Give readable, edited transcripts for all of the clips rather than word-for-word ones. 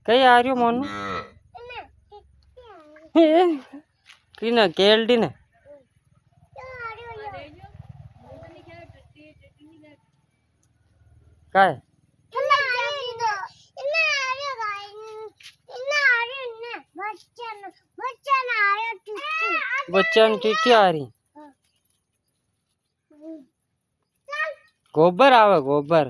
कई आ रही हो मोनू की ना केल्डी ने काय बच्चा टीटी आ रही गोबर आवे गोबर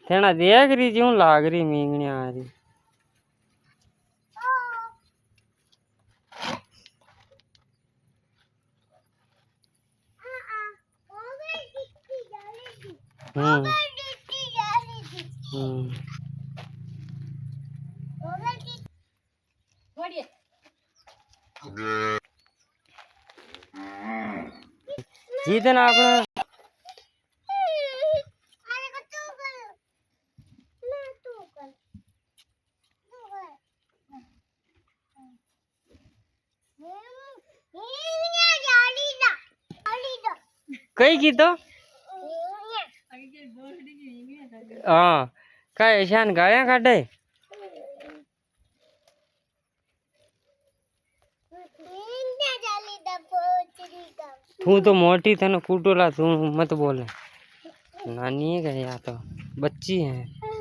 तेना देख रही क्यों लाग रही मींगनी आ रही जीतन आपने कई की तो हाँ का ईशान गालियां काटे तू तो मोटी थे ना कूटोला तू मत बोले नानी है क्या तो बच्ची है।